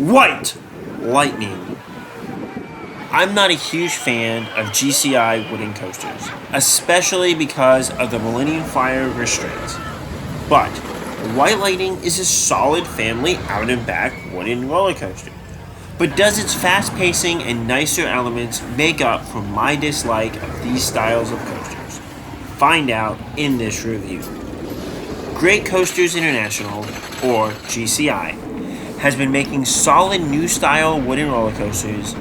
White Lightning. I'm not a huge fan of GCI wooden coasters, especially because of the Millenium Flyer Restraints. But White Lightning is a solid family out and back wooden roller coaster. But does its fast pacing and nicer elements make up for my dislike of these styles of coasters? Find out in this review. Great Coasters International, or GCI, has been making solid new style wooden roller coasters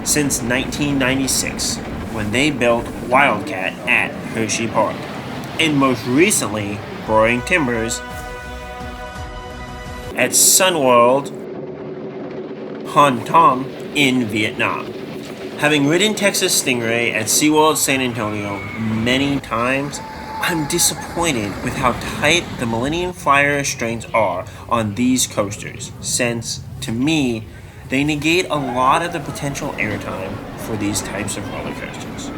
since 1996, when they built Wildcat at Hershey Park, and most recently Roaring Timbers at Sunworld Hon Tom in Vietnam. Having ridden Texas Stingray at SeaWorld San Antonio many times, I'm disappointed with how tight the Millenium Flyer restraints are on these coasters, since, to me, they negate a lot of the potential airtime for these types of roller coasters.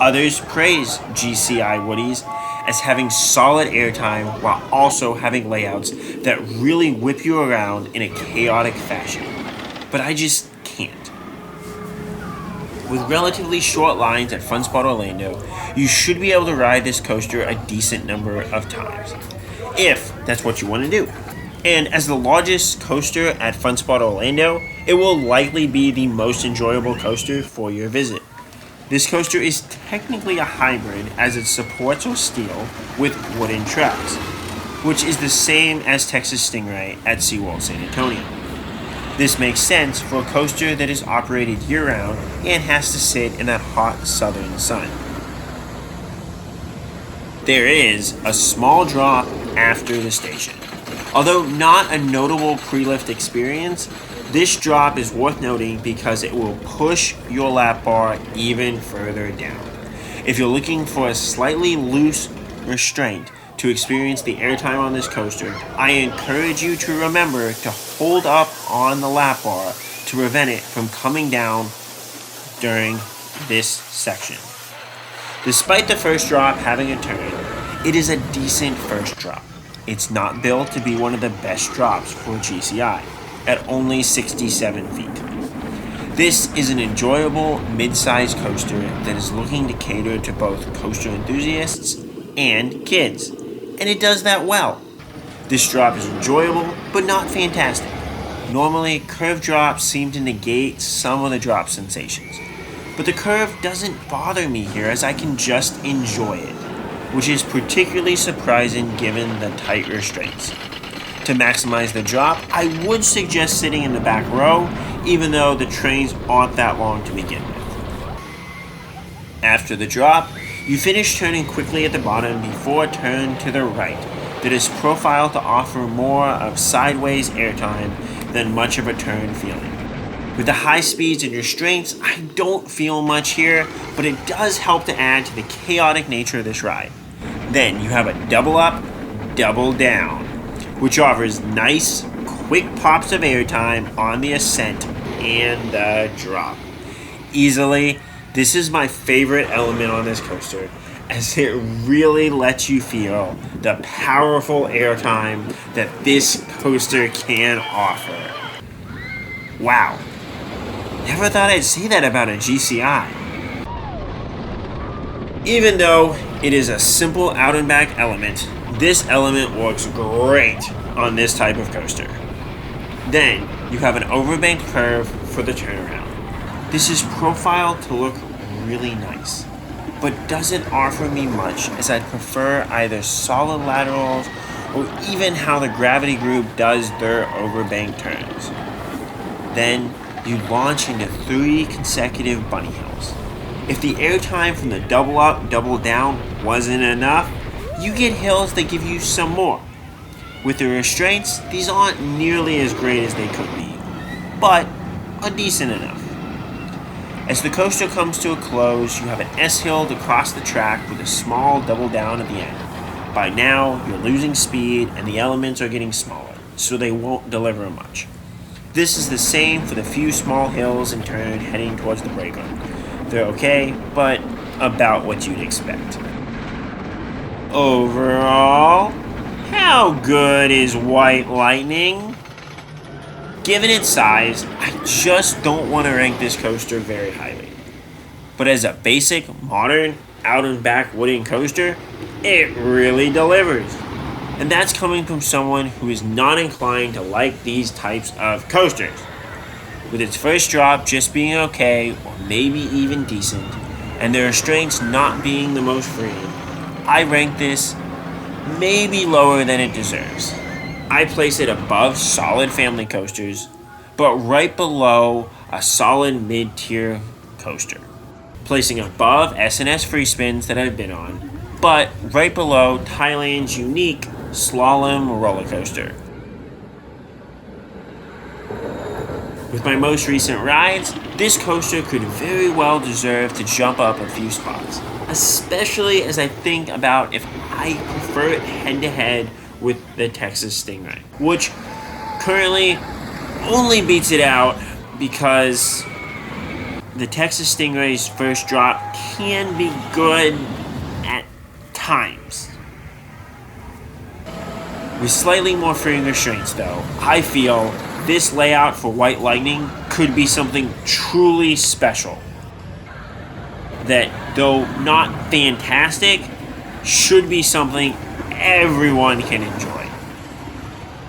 Others praise GCI Woodies as having solid airtime while also having layouts that really whip you around in a chaotic fashion. But I just can't. With relatively short lines at Fun Spot Orlando, you should be able to ride this coaster a decent number of times, if that's what you want to do. And as the largest coaster at Fun Spot Orlando, it will likely be the most enjoyable coaster for your visit. This coaster is technically a hybrid as it supports or steel with wooden tracks, which is the same as Texas Stingray at SeaWorld San Antonio. This makes sense for a coaster that is operated year-round and has to sit in that hot southern sun. There is a small drop after the station. Although not a notable pre-lift experience, this drop is worth noting because it will push your lap bar even further down. If you're looking for a slightly loose restraint to experience the airtime on this coaster, I encourage you to remember to hold up on the lap bar to prevent it from coming down during this section. Despite the first drop having a turn, it is a decent first drop. It's not built to be one of the best drops for GCI, at only 67 feet. This is an enjoyable mid-sized coaster that is looking to cater to both coaster enthusiasts and kids, and it does that well. This drop is enjoyable, but not fantastic. Normally, curved drops seem to negate some of the drop sensations, but the curve doesn't bother me here as I can just enjoy it, which is particularly surprising given the tight restraints. To maximize the drop, I would suggest sitting in the back row, even though the trains aren't that long to begin with. After the drop, you finish turning quickly at the bottom before a turn to the right that is profiled to offer more of sideways airtime than much of a turn feeling. With the high speeds and restraints, I don't feel much here, but it does help to add to the chaotic nature of this ride. Then you have a double up, double down, which offers nice, quick pops of airtime on the ascent and the drop. Easily, this is my favorite element on this coaster, as it really lets you feel the powerful airtime that this coaster can offer. Wow, never thought I'd say that about a GCI. Even though it is a simple out and back element, this element works great on this type of coaster. Then you have an overbanked curve for the turnaround. This is profiled to look really nice, but doesn't offer me much as I'd prefer either solid laterals or even how the Gravity Group does their overbanked turns. Then you launch into 3 consecutive bunny hills. If the airtime from the double up, double down wasn't enough, you get hills that give you some more. With the restraints, these aren't nearly as great as they could be, but are decent enough. As the coaster comes to a close, you have an S-hill to cross the track with a small double down at the end. By now, you're losing speed and the elements are getting smaller, so they won't deliver much. This is the same for the few small hills in turn heading towards the breaker. They're okay, but about what you'd expect. Overall, how good is White Lightning? Given its size, I just don't want to rank this coaster very highly. But as a basic, modern, out and back wooden coaster, it really delivers. And that's coming from someone who is not inclined to like these types of coasters. With its first drop just being okay, or maybe even decent, and the restraints not being the most freeing, I rank this maybe lower than it deserves. I place it above solid family coasters, but right below a solid mid-tier coaster. Placing above S&S free spins that I've been on, but right below Thailand's unique slalom roller coaster. With my most recent rides, this coaster could very well deserve to jump up a few spots, especially as I think about if I prefer it head-to-head with the Texas Stingray, which currently only beats it out because the Texas Stingray's first drop can be good at times. With slightly more freeing restraints though, I feel this layout for White Lightning could be something truly special. That, though not fantastic, should be something everyone can enjoy.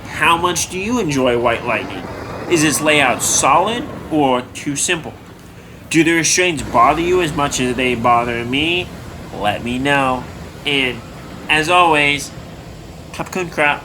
How much do you enjoy White Lightning? Is its layout solid or too simple? Do the restraints bother you as much as they bother me? Let me know. And, as always, Capcom Crap.